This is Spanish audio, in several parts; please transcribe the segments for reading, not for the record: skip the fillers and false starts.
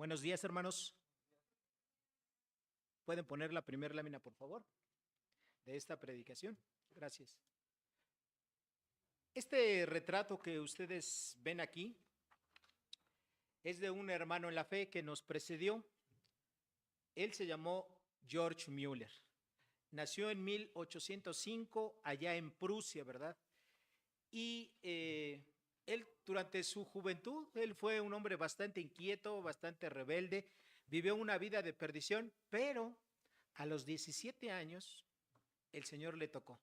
Buenos días, hermanos. ¿Pueden poner la primera lámina, por favor, de esta predicación? Gracias. Este retrato que ustedes ven aquí es de un hermano en la fe que nos precedió. Él se llamó George Müller. Nació en 1805 allá en Prusia, ¿verdad? Y él durante su juventud, él fue un hombre bastante inquieto, bastante rebelde, vivió una vida de perdición, pero a los 17 años el Señor le tocó.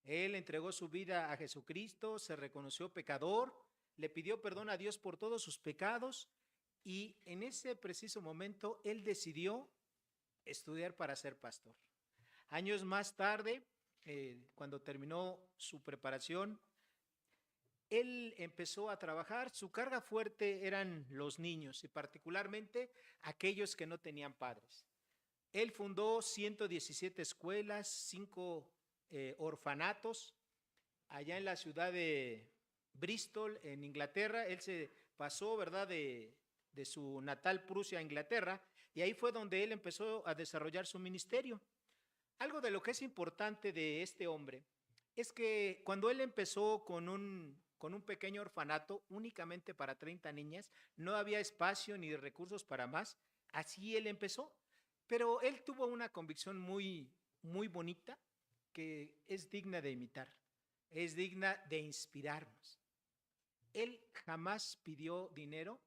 Él entregó su vida a Jesucristo, se reconoció pecador, le pidió perdón a Dios por todos sus pecados y en ese preciso momento él decidió estudiar para ser pastor. Años más tarde, cuando terminó su preparación, él empezó a trabajar. Su carga fuerte eran los niños y particularmente aquellos que no tenían padres. Él fundó 117 escuelas, 5 orfanatos allá en la ciudad de Bristol, en Inglaterra. Él se pasó, ¿verdad?, de su natal Prusia a Inglaterra, y ahí fue donde él empezó a desarrollar su ministerio. Algo de lo que es importante de este hombre es que cuando él empezó con un pequeño orfanato únicamente para 30 niñas, no había espacio ni recursos para más, así él empezó, pero él tuvo una convicción muy bonita que es digna de imitar, es digna de inspirarnos. Él jamás pidió dinero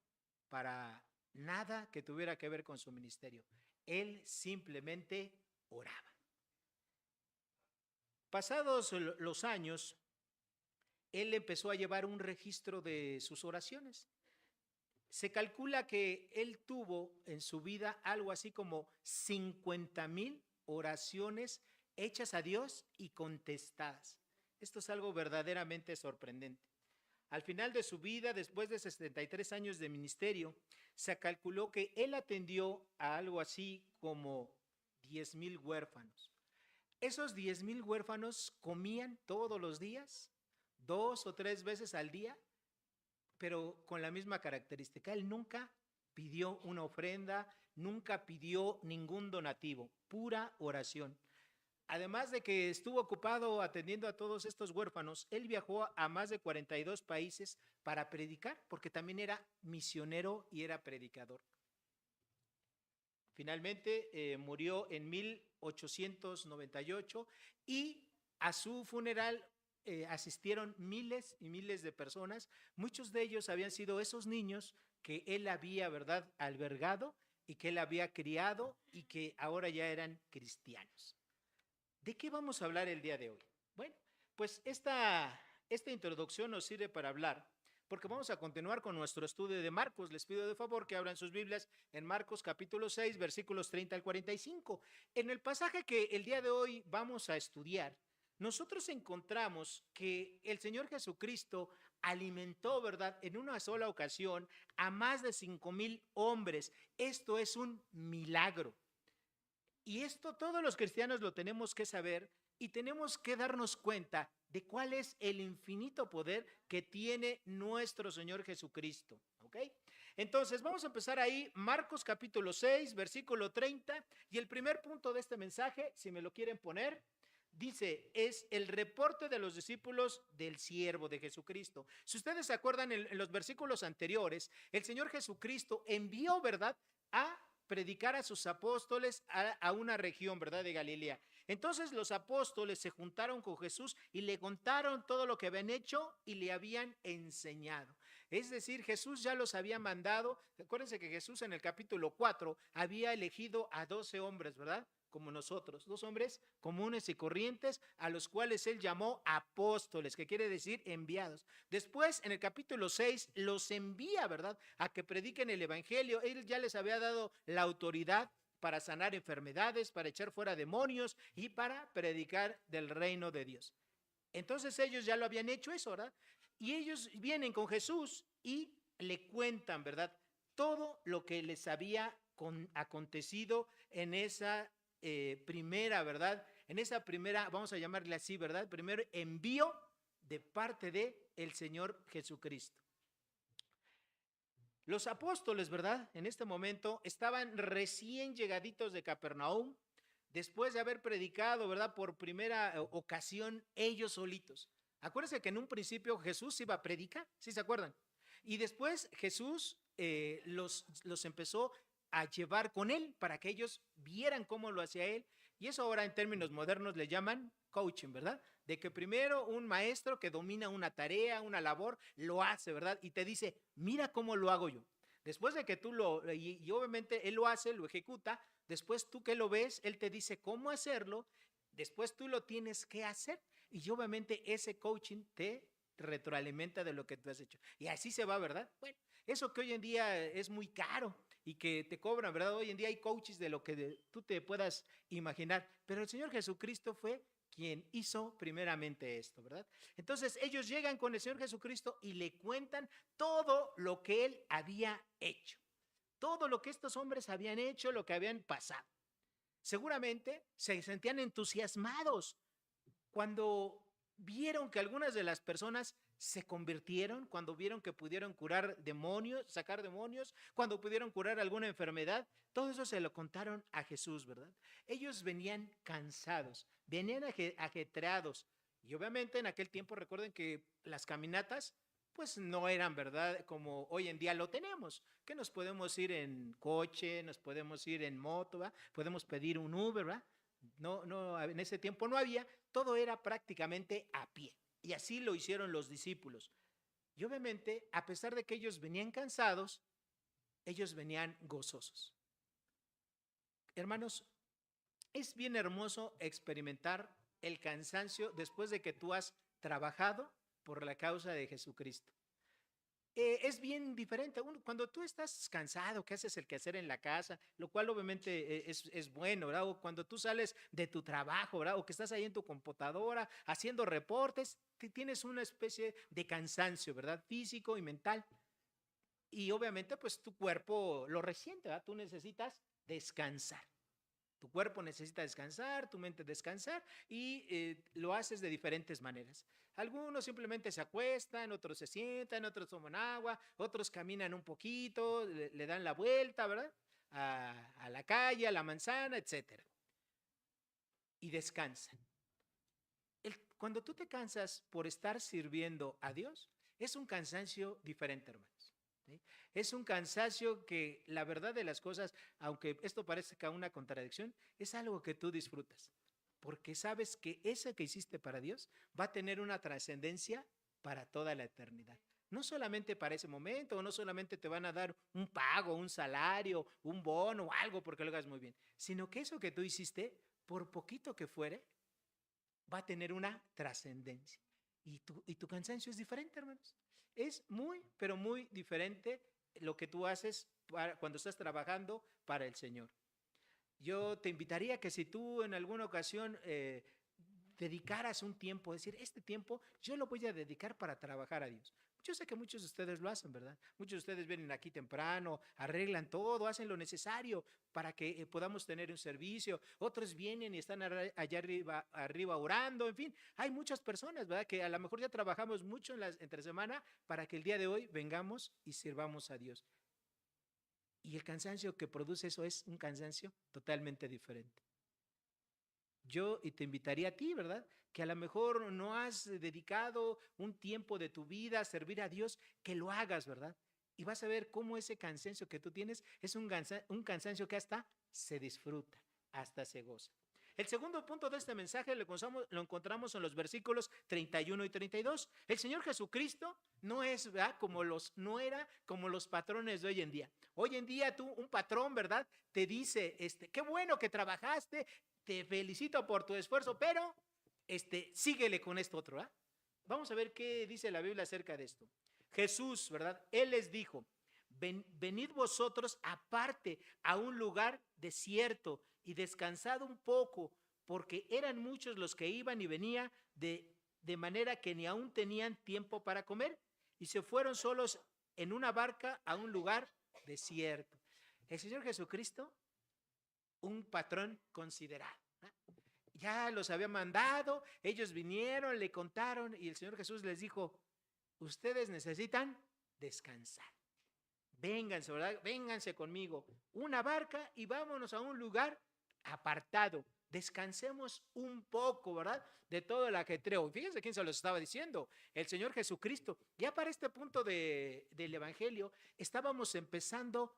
para nada que tuviera que ver con su ministerio. Él simplemente oraba. Pasados los años, él empezó a llevar un registro de sus oraciones. Se calcula que él tuvo en su vida algo así como 50,000 oraciones hechas a Dios y contestadas. Esto es algo verdaderamente sorprendente. Al final de su vida, después de 73 años de ministerio, se calculó que él atendió a algo así como 10,000 huérfanos. Esos 10,000 huérfanos comían todos los días, 2 o 3 veces al día, pero con la misma característica. Él nunca pidió una ofrenda, nunca pidió ningún donativo, pura oración. Además de que estuvo ocupado atendiendo a todos estos huérfanos, él viajó a más de 42 países para predicar, porque también era misionero y era predicador. Finalmente murió en 1898 y a su funeral asistieron miles y miles de personas. Muchos de ellos habían sido esos niños que él había, ¿verdad?, albergado y que él había criado y que ahora ya eran cristianos. ¿De qué vamos a hablar el día de hoy? Bueno, pues esta introducción nos sirve para hablar, porque vamos a continuar con nuestro estudio de Marcos. Les pido de favor que abran sus Biblias en Marcos capítulo 6, versículos 30 al 45. En el pasaje que el día de hoy vamos a estudiar, nosotros encontramos que el Señor Jesucristo alimentó, ¿verdad?, en una sola ocasión a más de 5,000 hombres. Esto es un milagro. Y esto todos los cristianos lo tenemos que saber y tenemos que darnos cuenta de cuál es el infinito poder que tiene nuestro Señor Jesucristo. ¿Ok? Entonces vamos a empezar ahí, Marcos capítulo 6, versículo 30, y el primer punto de este mensaje, si me lo quieren poner, dice, es el reporte de los discípulos del siervo de Jesucristo. Si ustedes se acuerdan en los versículos anteriores, el Señor Jesucristo envió, ¿verdad?, a predicar a sus apóstoles a una región, ¿verdad?, de Galilea. Entonces los apóstoles se juntaron con Jesús y le contaron todo lo que habían hecho y le habían enseñado. Es decir, Jesús ya los había mandado. Acuérdense que Jesús en el capítulo 4 había elegido a 12 hombres, ¿verdad?, como nosotros, 2 hombres comunes y corrientes, a los cuales él llamó apóstoles, que quiere decir enviados. Después, en el capítulo 6, los envía, ¿verdad?, a que prediquen el evangelio. Él ya les había dado la autoridad para sanar enfermedades, para echar fuera demonios y para predicar del reino de Dios. Entonces ellos ya lo habían hecho eso, ¿verdad? Y ellos vienen con Jesús y le cuentan, ¿verdad?, todo lo que les había acontecido en esa primera, ¿verdad?, en esa primera, vamos a llamarle así, ¿verdad?, primer envío de parte de el Señor Jesucristo. Los apóstoles, ¿verdad? En este momento estaban recién llegaditos de Capernaum, después de haber predicado, ¿verdad? Por primera ocasión ellos solitos. Acuérdense que en un principio Jesús iba a predicar, ¿sí se acuerdan? Y después Jesús los empezó a llevar con él para que ellos vieran cómo lo hacía él. Y eso ahora en términos modernos le llaman coaching, ¿verdad? De que primero un maestro que domina una tarea, una labor, lo hace, ¿verdad? Y te dice, mira cómo lo hago yo. Después de que tú y obviamente él lo hace, lo ejecuta, después tú que lo ves, él te dice cómo hacerlo, después tú lo tienes que hacer y obviamente ese coaching te retroalimenta de lo que tú has hecho. Y así se va, ¿verdad? Bueno, eso que hoy en día es muy caro y que te cobran, ¿verdad? Hoy en día hay coaches de lo que tú te puedas imaginar, pero el Señor Jesucristo fue quien hizo primeramente esto, ¿verdad? Entonces ellos llegan con el Señor Jesucristo y le cuentan todo lo que él había hecho, todo lo que estos hombres habían hecho, lo que habían pasado. Seguramente se sentían entusiasmados cuando vieron que algunas de las personas se convirtieron, cuando vieron que pudieron curar demonios, sacar demonios, cuando pudieron curar alguna enfermedad, todo eso se lo contaron a Jesús, ¿verdad? Ellos venían cansados, venían ajetreados. Y obviamente en aquel tiempo recuerden que las caminatas pues no eran, ¿verdad? Como hoy en día lo tenemos, que nos podemos ir en coche, nos podemos ir en moto, ¿verdad? Podemos pedir un Uber, ¿verdad? No, en ese tiempo no había, todo era prácticamente a pie. Y así lo hicieron los discípulos. Y obviamente, a pesar de que ellos venían cansados, ellos venían gozosos. Hermanos, es bien hermoso experimentar el cansancio después de que tú has trabajado por la causa de Jesucristo. Es bien diferente. Cuando tú estás cansado, que haces el quehacer en la casa, lo cual obviamente es bueno, ¿verdad? O cuando tú sales de tu trabajo, ¿verdad? O que estás ahí en tu computadora haciendo reportes, tienes una especie de cansancio, ¿verdad? Físico y mental. Y obviamente, pues tu cuerpo lo resiente, ¿verdad? Tú necesitas descansar. Tu cuerpo necesita descansar, tu mente descansar y lo haces de diferentes maneras. Algunos simplemente se acuestan, otros se sientan, otros toman agua, otros caminan un poquito, le dan la vuelta, ¿verdad? A la calle, a la manzana, etcétera. Y descansan. Cuando tú te cansas por estar sirviendo a Dios, es un cansancio diferente, hermanos. ¿Sí? Es un cansancio que la verdad de las cosas, aunque esto parezca una contradicción, es algo que tú disfrutas, porque sabes que eso que hiciste para Dios va a tener una trascendencia para toda la eternidad. No solamente para ese momento, o no solamente te van a dar un pago, un salario, un bono o algo porque lo hagas muy bien, sino que eso que tú hiciste, por poquito que fuere, va a tener una trascendencia. Y tu cansancio es diferente, hermanos. Es muy, pero muy diferente lo que tú haces cuando estás trabajando para el Señor. Yo te invitaría que si tú en alguna ocasión dedicaras un tiempo, decir, este tiempo yo lo voy a dedicar para trabajar a Dios. Yo sé que muchos de ustedes lo hacen, ¿verdad? Muchos de ustedes vienen aquí temprano, arreglan todo, hacen lo necesario para que podamos tener un servicio. Otros vienen y están allá arriba orando, en fin. Hay muchas personas, ¿verdad? Que a lo mejor ya trabajamos mucho entre semana para que el día de hoy vengamos y sirvamos a Dios. Y el cansancio que produce eso es un cansancio totalmente diferente. Y te invitaría a ti, ¿verdad? Que a lo mejor no has dedicado un tiempo de tu vida a servir a Dios, que lo hagas, ¿verdad? Y vas a ver cómo ese cansancio que tú tienes es un cansancio que hasta se disfruta, hasta se goza. El segundo punto de este mensaje lo encontramos en los versículos 31 y 32. El Señor Jesucristo no es, ¿verdad? No era como los patrones de hoy en día. Hoy en día un patrón, ¿verdad? Te dice, qué bueno que trabajaste, te felicito por tu esfuerzo, pero síguele con esto otro, ¿verdad? Vamos a ver qué dice la Biblia acerca de esto. Jesús, ¿verdad? Él les dijo, venid vosotros aparte a un lugar desierto y descansad un poco, porque eran muchos los que iban y venían de manera que ni aún tenían tiempo para comer, y se fueron solos en una barca a un lugar desierto. El Señor Jesucristo, un patrón considerado. Ya los había mandado, ellos vinieron, le contaron y el Señor Jesús les dijo, ustedes necesitan descansar. vénganse, ¿verdad? Vénganse conmigo, una barca y vámonos a un lugar apartado. Descansemos un poco, ¿verdad? De todo el ajetreo. Fíjense quién se los estaba diciendo, el Señor Jesucristo. Ya para este punto del Evangelio, estábamos empezando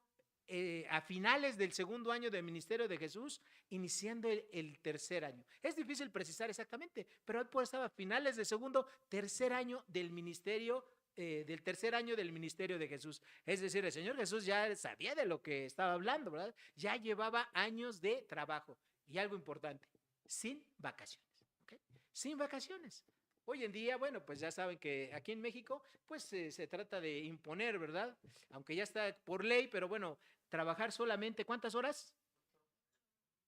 a finales del segundo año del ministerio de Jesús, iniciando el tercer año. Es difícil precisar exactamente, pero él pues estaba a finales del segundo, tercer año del ministerio del tercer año del ministerio de Jesús. Es decir, el Señor Jesús ya sabía de lo que estaba hablando, ¿verdad? Ya llevaba años de trabajo. Y algo importante, sin vacaciones, ¿ok? Sin vacaciones. Hoy en día, bueno, pues ya saben que aquí en México, pues se trata de imponer, ¿verdad? Aunque ya está por ley, pero bueno, trabajar solamente, ¿cuántas horas?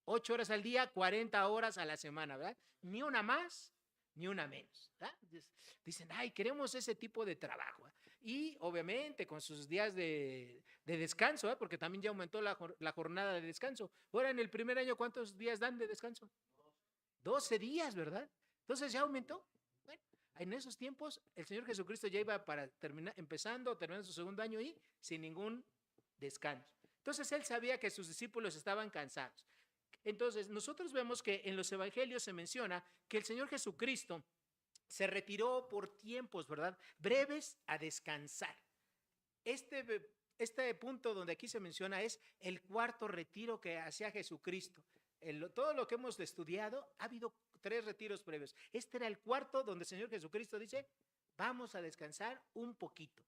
8 horas al día, 40 horas a la semana, ¿verdad? Ni una más, ni una menos, ¿verdad? Dicen, ay, queremos ese tipo de trabajo. Y obviamente con sus días de descanso, ¿eh? Porque también ya aumentó la jornada de descanso. Ahora en el primer año, ¿cuántos días dan de descanso? 12 días, ¿verdad? Entonces ya aumentó. Bueno, en esos tiempos el Señor Jesucristo ya iba para terminar, terminando su segundo año y sin ningún descanso. Entonces él sabía que sus discípulos estaban cansados. Entonces nosotros vemos que en los evangelios se menciona que el Señor Jesucristo se retiró por tiempos, ¿verdad? Breves a descansar. Este punto donde aquí se menciona es el cuarto retiro que hacía Jesucristo. Todo lo que hemos estudiado, ha habido 3 retiros previos. Este era el cuarto donde el Señor Jesucristo dice, vamos a descansar un poquito.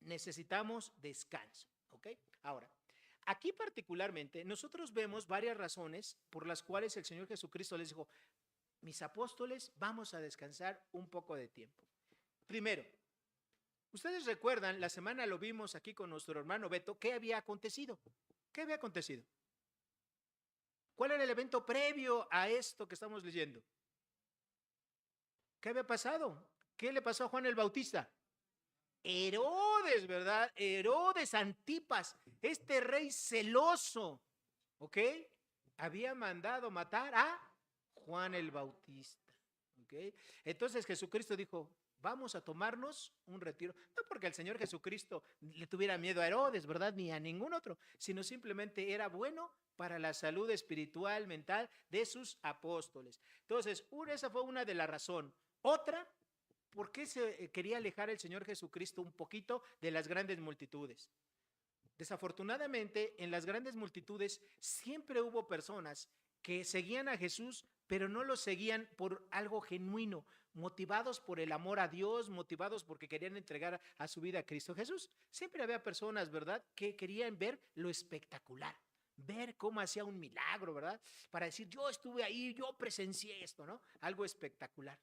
Necesitamos descanso, ¿ok? Ahora, aquí particularmente nosotros vemos varias razones por las cuales el Señor Jesucristo les dijo, mis apóstoles, vamos a descansar un poco de tiempo. Primero, ustedes recuerdan, la semana lo vimos aquí con nuestro hermano Beto, ¿qué había acontecido? ¿Qué había acontecido? ¿Cuál era el evento previo a esto que estamos leyendo? ¿Qué había pasado? ¿Qué le pasó a Juan el Bautista? Herodes, ¿verdad? Herodes Antipas, este rey celoso, ¿ok? Había mandado matar a Juan el Bautista, ¿ok? Entonces Jesucristo dijo, vamos a tomarnos un retiro, no porque el Señor Jesucristo le tuviera miedo a Herodes, ¿verdad? Ni a ningún otro, sino simplemente era bueno para la salud espiritual, mental de sus apóstoles. Entonces, esa fue una de las razones. Otra, ¿por qué se quería alejar el Señor Jesucristo un poquito de las grandes multitudes? Desafortunadamente, en las grandes multitudes siempre hubo personas que seguían a Jesús, pero no lo seguían por algo genuino, motivados por el amor a Dios, motivados porque querían entregar a su vida a Cristo Jesús. Siempre había personas, ¿verdad?, que querían ver lo espectacular, ver cómo hacía un milagro, ¿verdad? Para decir, yo estuve ahí, yo presencié esto, ¿no? Algo espectacular.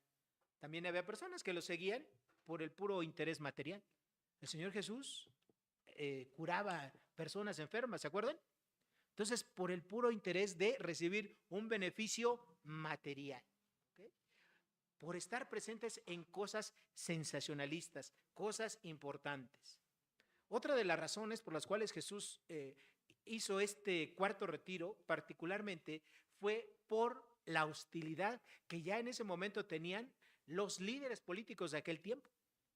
También había personas que lo seguían por el puro interés material. El Señor Jesús curaba personas enfermas, ¿se acuerdan? Entonces, por el puro interés de recibir un beneficio material, ¿okay? Por estar presentes en cosas sensacionalistas, cosas importantes. Otra de las razones por las cuales Jesús hizo este cuarto retiro, particularmente, fue por la hostilidad que ya en ese momento tenían los líderes políticos de aquel tiempo.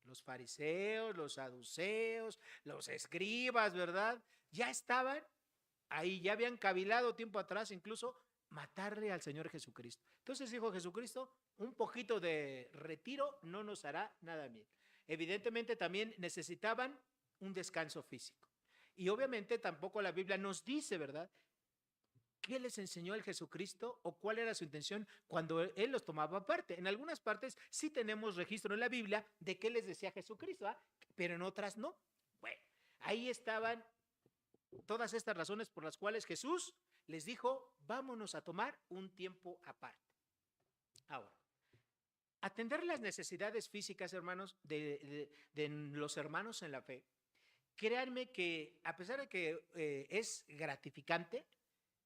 Los fariseos, los saduceos, los escribas, ¿verdad? Ya estaban ahí, ya habían cavilado tiempo atrás, incluso matarle al Señor Jesucristo. Entonces dijo Jesucristo, un poquito de retiro no nos hará nada bien. Evidentemente también necesitaban un descanso físico. Y obviamente tampoco la Biblia nos dice, ¿verdad?, ¿qué les enseñó el Jesucristo o cuál era su intención cuando él los tomaba aparte? En algunas partes sí tenemos registro en la Biblia de qué les decía Jesucristo, ¿eh? Pero en otras no. Bueno, ahí estaban todas estas razones por las cuales Jesús les dijo, vámonos a tomar un tiempo aparte. Ahora, atender las necesidades físicas, hermanos, de los hermanos en la fe, créanme que a pesar de que es gratificante,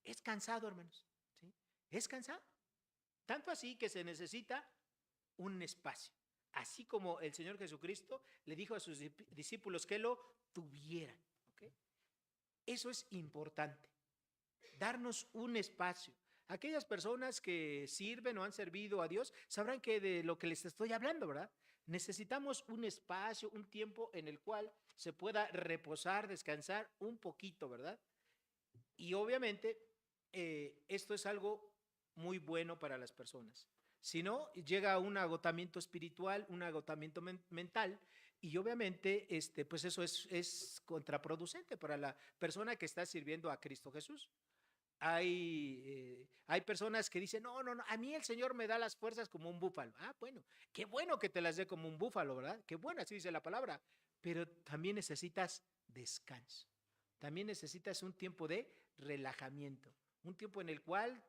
es cansado, hermanos, ¿sí? Es cansado. Tanto así que se necesita un espacio. Así como el Señor Jesucristo le dijo a sus discípulos que lo tuvieran, ¿okay? Eso es importante, darnos un espacio. Aquellas personas que sirven o han servido a Dios sabrán que de lo que les estoy hablando, ¿verdad? Necesitamos un espacio, un tiempo en el cual se pueda reposar, descansar un poquito, ¿verdad? Y obviamente esto es algo muy bueno para las personas. Si no, llega un agotamiento espiritual, un agotamiento mental, y obviamente pues eso es contraproducente para la persona que está sirviendo a Cristo Jesús. Hay personas que dicen, no, no, no, a mí el Señor me da las fuerzas como un búfalo. Ah, bueno, qué bueno que te las dé como un búfalo, ¿verdad? Qué bueno, así dice la palabra. Pero también necesitas descanso. También necesitas un tiempo de relajamiento, un tiempo en el cual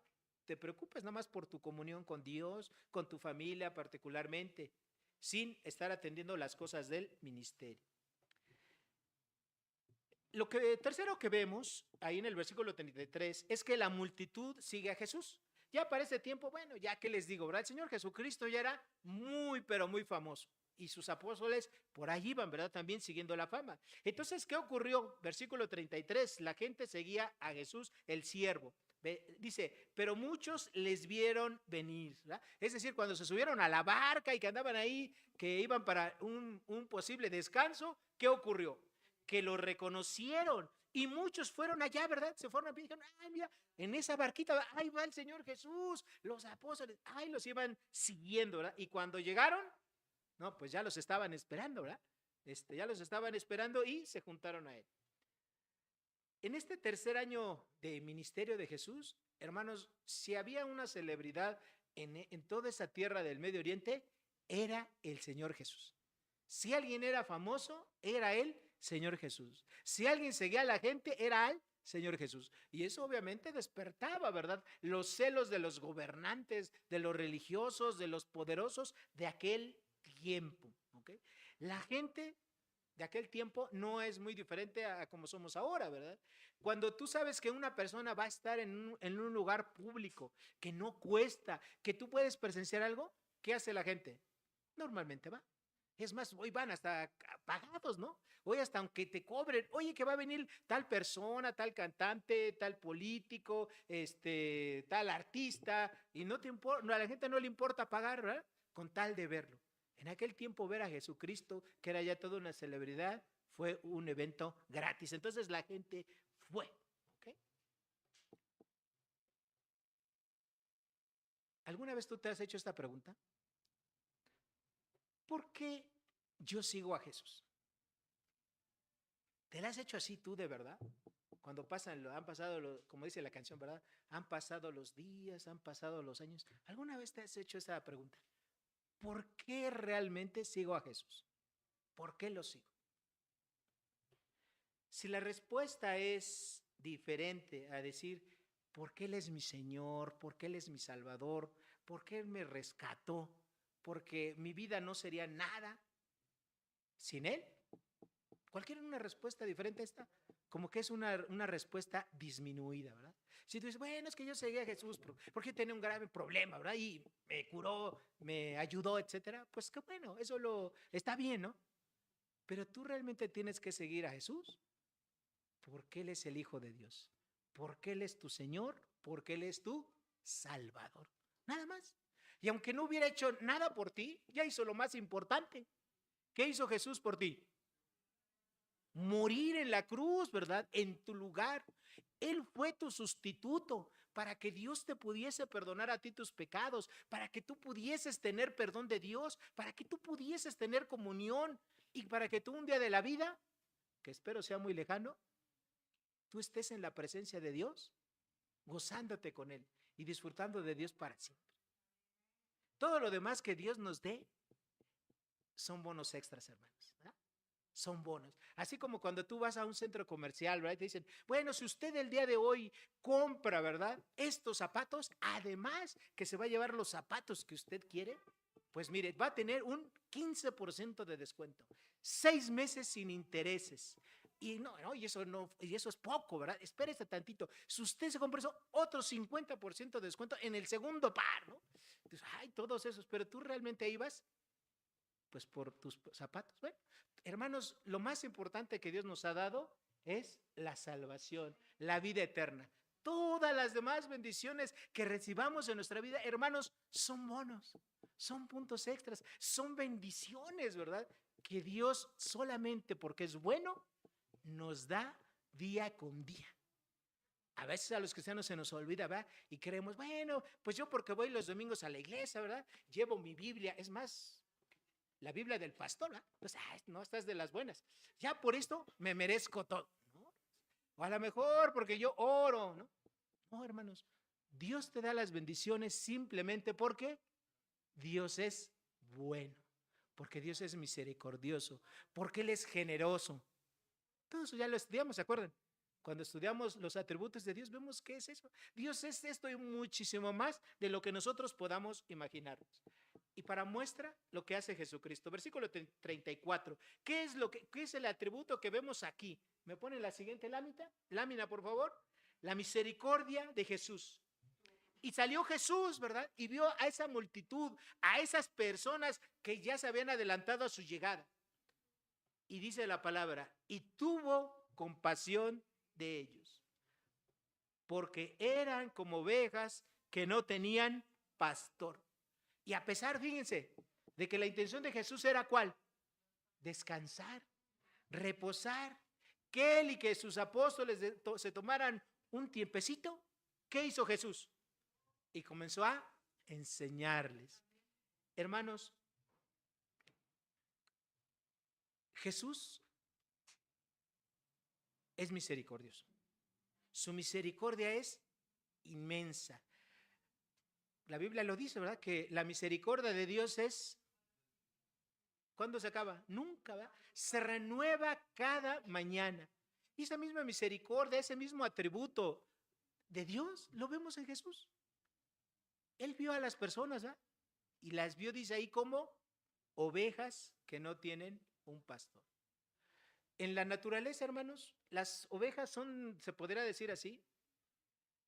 te preocupes nada más por tu comunión con Dios, con tu familia particularmente, sin estar atendiendo las cosas del ministerio. Tercero que vemos ahí en el versículo 33 es que la multitud sigue a Jesús. Ya para ese tiempo, bueno, ya que les digo, ¿verdad? El Señor Jesucristo ya era muy, pero muy famoso. Y sus apóstoles por ahí iban, ¿verdad? También siguiendo la fama. Entonces, ¿qué ocurrió? Versículo 33, la gente seguía a Jesús, el siervo. Dice, pero muchos les vieron venir, ¿verdad? Es decir, cuando se subieron a la barca y que andaban ahí, que iban para un posible descanso, ¿qué ocurrió? Que lo reconocieron y muchos fueron allá, ¿verdad? Se fueron a pie y dijeron, ay, mira, en esa barquita, ahí va el Señor Jesús, los apóstoles, ahí los iban siguiendo, ¿verdad? Y cuando llegaron, no, pues ya los estaban esperando, ¿verdad? Ya los estaban esperando y se juntaron a él. En este tercer año de ministerio de Jesús, hermanos, si había una celebridad en toda esa tierra del Medio Oriente, era el Señor Jesús. Si alguien era famoso, era el Señor Jesús. Si alguien seguía a la gente, era al Señor Jesús. Y eso obviamente despertaba, ¿verdad? Los celos de los gobernantes, de los religiosos, de los poderosos de aquel tiempo. ¿Okay? La gente de aquel tiempo no es muy diferente a como somos ahora, ¿verdad? Cuando tú sabes que una persona va a estar en un lugar público, que no cuesta, que tú puedes presenciar algo, ¿qué hace la gente? Normalmente va. Es más, hoy van hasta pagados, ¿no? Hoy hasta aunque te cobren, oye, que va a venir tal persona, tal cantante, tal político, tal artista, y no te importa, a la gente no le importa pagar, ¿verdad? Con tal de verlo. En aquel tiempo ver a Jesucristo, que era ya toda una celebridad, fue un evento gratis. Entonces la gente fue. ¿Okay? ¿Alguna vez tú te has hecho esta pregunta? ¿Por qué yo sigo a Jesús? ¿Te la has hecho así tú de verdad? Cuando han pasado, como dice la canción, ¿verdad? Han pasado los días, han pasado los años. ¿Alguna vez te has hecho esa pregunta? ¿Por qué realmente sigo a Jesús? ¿Por qué lo sigo? Si la respuesta es diferente a decir, ¿por qué Él es mi Señor? ¿Por qué Él es mi Salvador? ¿Por qué Él me rescató? Porque mi vida no sería nada sin Él. Cualquier una respuesta diferente a esta, como que es una respuesta disminuida, ¿verdad? Si tú dices, bueno, es que yo seguí a Jesús porque tenía un grave problema, ¿verdad? Y me curó, me ayudó, etcétera, pues qué bueno, está bien, ¿no? Pero tú realmente tienes que seguir a Jesús porque Él es el Hijo de Dios, porque Él es tu Señor, porque Él es tu Salvador. Nada más. Y aunque no hubiera hecho nada por ti, ya hizo lo más importante. ¿Qué hizo Jesús por ti? Morir en la cruz, ¿verdad? En tu lugar. Él fue tu sustituto para que Dios te pudiese perdonar a ti tus pecados, para que tú pudieses tener perdón de Dios, para que tú pudieses tener comunión y para que tú un día de la vida, que espero sea muy lejano, tú estés en la presencia de Dios, gozándote con Él y disfrutando de Dios para siempre. Todo lo demás que Dios nos dé son bonos extras, hermanos. ¿Verdad? Son bonos. Así como cuando tú vas a un centro comercial, ¿verdad? Te dicen, bueno, si usted el día de hoy compra, ¿verdad? Estos zapatos, además que se va a llevar los zapatos que usted quiere, pues mire, va a tener un 15% de descuento. 6 meses sin intereses. Y y eso es poco, ¿verdad? Espérese tantito. Si usted se compra eso, otro 50% de descuento en el segundo par, ¿no? Entonces, ay, todos esos, pero tú realmente ibas pues por tus zapatos. Bueno, hermanos, lo más importante que Dios nos ha dado es la salvación, la vida eterna. Todas las demás bendiciones que recibamos en nuestra vida, hermanos, son bonos, son puntos extras, son bendiciones, ¿verdad? Que Dios solamente porque es bueno nos da día con día. A veces a los cristianos se nos olvida, ¿verdad? Y creemos, bueno, pues yo porque voy los domingos a la iglesia, ¿verdad? Llevo mi Biblia, es más, la Biblia del pastor, ¿verdad? Pues, no, estás de las buenas. Ya por esto me merezco todo, ¿no? O a lo mejor porque yo oro, ¿no? No, hermanos, Dios te da las bendiciones simplemente porque Dios es bueno, porque Dios es misericordioso, porque Él es generoso. Todo eso ya lo estudiamos, ¿se acuerdan? Cuando estudiamos los atributos de Dios, vemos qué es eso. Dios es esto y muchísimo más de lo que nosotros podamos imaginarnos. Y para muestra lo que hace Jesucristo. Versículo 34. ¿Qué es el atributo que vemos aquí? ¿Me pone la siguiente lámina, por favor? La misericordia de Jesús. Y salió Jesús, ¿verdad? Y vio a esa multitud, a esas personas que ya se habían adelantado a su llegada. Y dice la palabra, y tuvo compasión de ellos, porque eran como ovejas que no tenían pastor. Y a pesar, fíjense, de que la intención de Jesús era ¿cuál? Descansar, reposar, que él y que sus apóstoles se tomaran un tiempecito. ¿Qué hizo Jesús? Y comenzó a enseñarles. Hermanos, Jesús es misericordioso. Su misericordia es inmensa. La Biblia lo dice, ¿verdad? Que la misericordia de Dios es, ¿cuándo se acaba? Nunca, ¿verdad? Se renueva cada mañana. Y esa misma misericordia, ese mismo atributo de Dios, lo vemos en Jesús. Él vio a las personas, ¿verdad? Y las vio, dice ahí, como ovejas que no tienen un pastor. En la naturaleza, hermanos, las ovejas son, se podría decir así,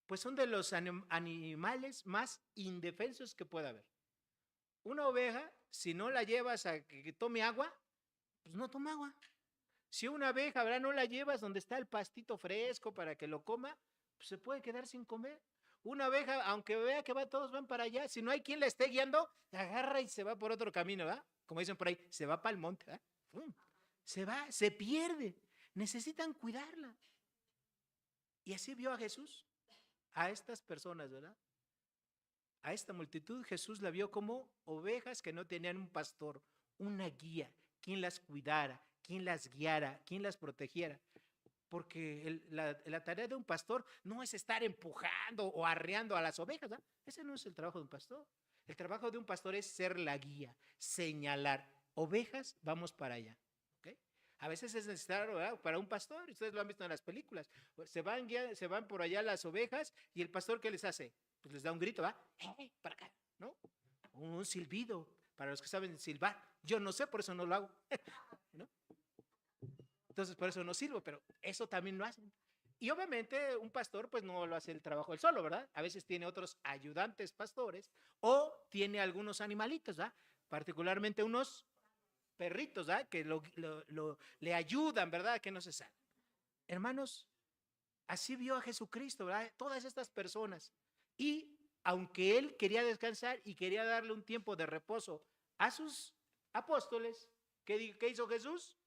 pues son de los animales más indefensos que pueda haber. Una oveja, si no la llevas a que tome agua, pues no toma agua. Si una abeja, ¿verdad? No la llevas donde está el pastito fresco para que lo coma, pues se puede quedar sin comer. Una abeja, aunque vea que todos van para allá, si no hay quien la esté guiando, la agarra y se va por otro camino, ¿verdad? Como dicen por ahí, se va para el monte, ¿verdad? Se va, se pierde. Necesitan cuidarla. Y así vio a Jesús, a estas personas, ¿verdad? A esta multitud Jesús la vio como ovejas que no tenían un pastor, una guía, quien las cuidara, quien las guiara, quien las protegiera. Porque la tarea de un pastor no es estar empujando o arreando a las ovejas, ¿verdad? Ese no es el trabajo de un pastor. El trabajo de un pastor es ser la guía, señalar. Ovejas, vamos para allá. ¿Okay? A veces es necesario, ¿verdad? Para un pastor, ustedes lo han visto en las películas, se van por allá las ovejas y el pastor, ¿qué les hace? Pues les da un grito, ¿va? Para acá, ¿no? Un silbido, para los que saben silbar. Yo no sé, por eso no lo hago, ¿no? Entonces, por eso no sirvo, pero eso también lo hacen. Y obviamente un pastor pues no lo hace el trabajo él solo, ¿verdad? A veces tiene otros ayudantes pastores o tiene algunos animalitos, ¿verdad? Particularmente unos perritos, ¿verdad? Que le ayudan, ¿verdad? Que no se salga. Hermanos, así vio a Jesucristo, ¿verdad? Todas estas personas. Y aunque él quería descansar y quería darle un tiempo de reposo a sus apóstoles, ¿qué hizo Jesús?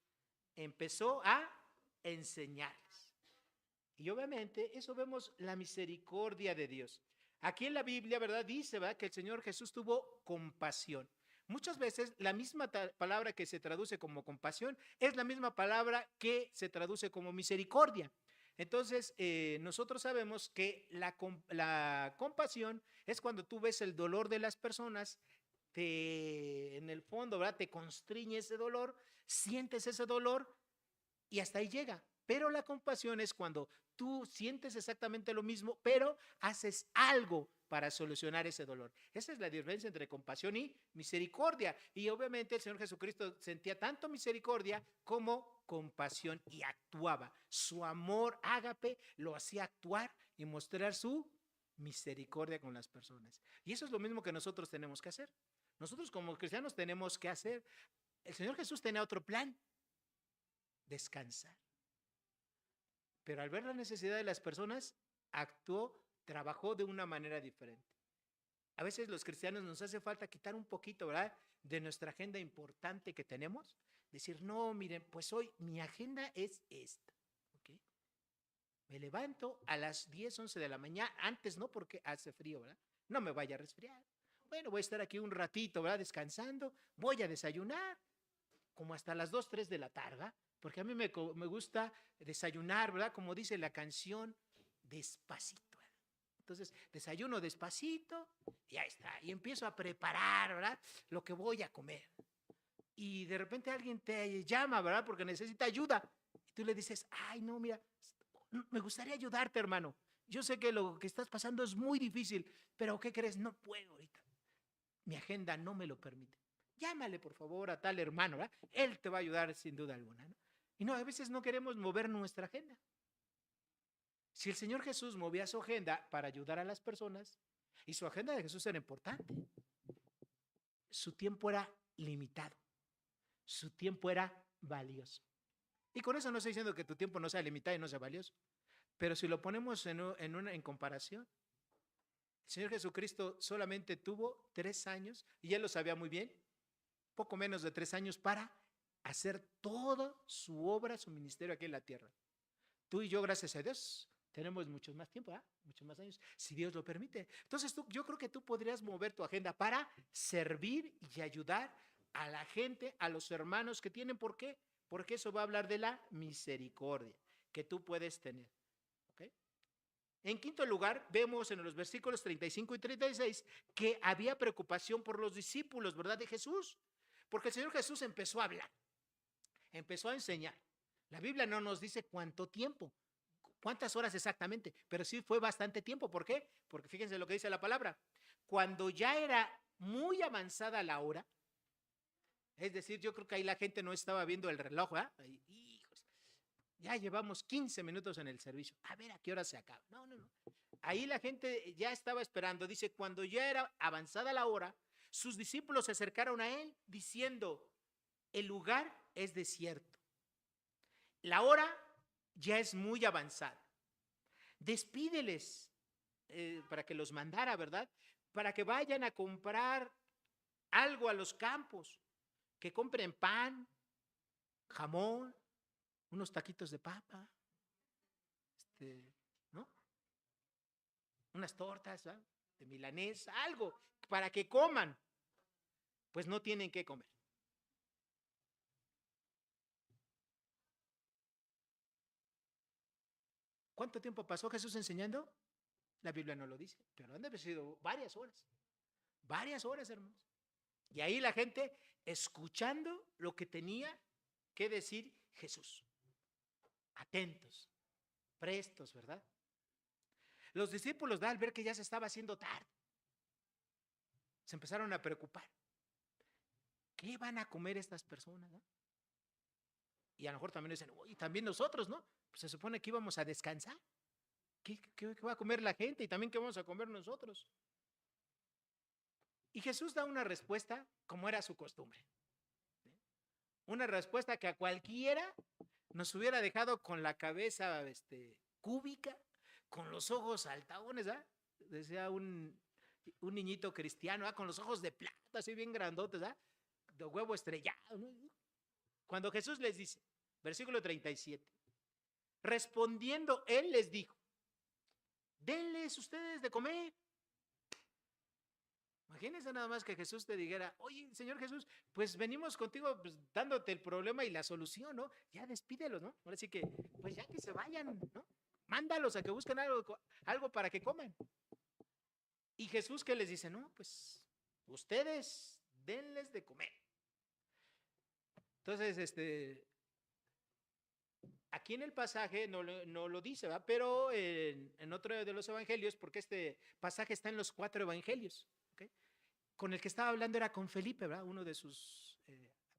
Empezó a enseñarles. Y obviamente eso vemos la misericordia de Dios. Aquí en la Biblia, ¿verdad? Dice, ¿verdad? Que el Señor Jesús tuvo compasión. Muchas veces la misma palabra que se traduce como compasión es la misma palabra que se traduce como misericordia. Entonces, nosotros sabemos que la compasión es cuando tú ves el dolor de las personas, en el fondo, ¿verdad? Te constriñe ese dolor, sientes ese dolor y hasta ahí llega. Pero la compasión es cuando tú sientes exactamente lo mismo, pero haces algo para solucionar ese dolor. Esa es la diferencia entre compasión y misericordia. Y obviamente el Señor Jesucristo sentía tanto misericordia como compasión y actuaba. Su amor ágape lo hacía actuar y mostrar su misericordia con las personas. Y eso es lo mismo que nosotros tenemos que hacer. Nosotros como cristianos tenemos que hacer. El Señor Jesús tenía otro plan: descansar. Pero al ver la necesidad de las personas, actuó, trabajó de una manera diferente. A veces los cristianos nos hace falta quitar un poquito, ¿verdad?, de nuestra agenda importante que tenemos. Decir, no, miren, pues hoy mi agenda es esta. ¿Okay? Me levanto a las 10, 11 de la mañana, antes no porque hace frío, ¿verdad? No me vaya a resfriar. Bueno, voy a estar aquí un ratito, ¿verdad?, descansando, voy a desayunar, como hasta las 2, 3 de la tarde, porque a mí me gusta desayunar, ¿verdad?, como dice la canción, despacito. Entonces, desayuno despacito y ahí está. Y empiezo a preparar, ¿verdad?, lo que voy a comer. Y de repente alguien te llama, ¿verdad?, porque necesita ayuda. Y tú le dices, ay, no, mira, me gustaría ayudarte, hermano. Yo sé que lo que estás pasando es muy difícil, pero ¿qué crees? No puedo ahorita. Mi agenda no me lo permite. Llámale, por favor, a tal hermano, ¿verdad? Él te va a ayudar sin duda alguna, ¿no? Y no, a veces no queremos mover nuestra agenda. Si el Señor Jesús movía su agenda para ayudar a las personas, y su agenda de Jesús era importante, su tiempo era limitado, su tiempo era valioso. Y con eso no estoy diciendo que tu tiempo no sea limitado y no sea valioso, pero si lo ponemos en comparación, el Señor Jesucristo solamente tuvo 3 años, y él lo sabía muy bien, poco menos de 3 años para hacer toda su obra, su ministerio aquí en la tierra. Tú y yo, gracias a Dios, tenemos mucho más tiempo, ¿eh? Muchos más años, si Dios lo permite. Entonces, yo creo que tú podrías mover tu agenda para servir y ayudar a la gente, a los hermanos que tienen. ¿Por qué? Porque eso va a hablar de la misericordia que tú puedes tener. ¿Okay? En quinto lugar, vemos en los versículos 35 y 36 que había preocupación por los discípulos, ¿verdad?, de Jesús. Porque el Señor Jesús empezó a hablar, empezó a enseñar. La Biblia no nos dice cuánto tiempo, cuántas horas exactamente, pero sí fue bastante tiempo. ¿Por qué? Porque fíjense lo que dice la palabra. Cuando ya era muy avanzada la hora, es decir, yo creo que ahí la gente no estaba viendo el reloj, ¿verdad? Hijos, ya llevamos 15 minutos en el servicio, a ver a qué hora se acaba. No, no, no. Ahí la gente ya estaba esperando. Dice, cuando ya era avanzada la hora, sus discípulos se acercaron a él diciendo, el lugar es desierto. La hora ya es muy avanzada. Despídeles para que los mandara, ¿verdad? Para que vayan a comprar algo a los campos, que compren pan, jamón, unos taquitos de papa, ¿no? Unas tortas, ¿verdad?, de milanesa, algo para que coman. Pues no tienen que comer. ¿Cuánto tiempo pasó Jesús enseñando? La Biblia no lo dice, pero han de haber sido varias horas, hermanos. Y ahí la gente escuchando lo que tenía que decir Jesús. Atentos, prestos, ¿verdad? Los discípulos, al ver que ya se estaba haciendo tarde, se empezaron a preocupar. ¿Qué van a comer estas personas, no? Y a lo mejor también dicen, y también nosotros, ¿no? Pues se supone que íbamos a descansar. ¿Qué va a comer la gente? Y también qué vamos a comer nosotros. Y Jesús da una respuesta como era su costumbre. Una respuesta que a cualquiera nos hubiera dejado con la cabeza cúbica, con los ojos saltadones, ¿ah? Decía un niñito cristiano, ¿ah?, con los ojos de plata, así bien grandotes, ¿ah?, de huevo estrellado, ¿no? Cuando Jesús les dice, versículo 37, respondiendo él les dijo, denles ustedes de comer. Imagínense nada más que Jesús te dijera, oye, Señor Jesús, pues venimos contigo, pues, dándote el problema y la solución, ¿no? Ya despídelos, ¿no? Ahora sí que, pues ya que se vayan, ¿no? Mándalos a que busquen algo para que coman. Y Jesús, ¿qué les dice? No, pues ustedes denles de comer. Entonces, aquí en el pasaje no lo dice, ¿verdad? Pero en otro de los evangelios, porque este pasaje está en los 4 evangelios, ¿okay? Con el que estaba hablando era con Felipe, ¿verdad?, uno de sus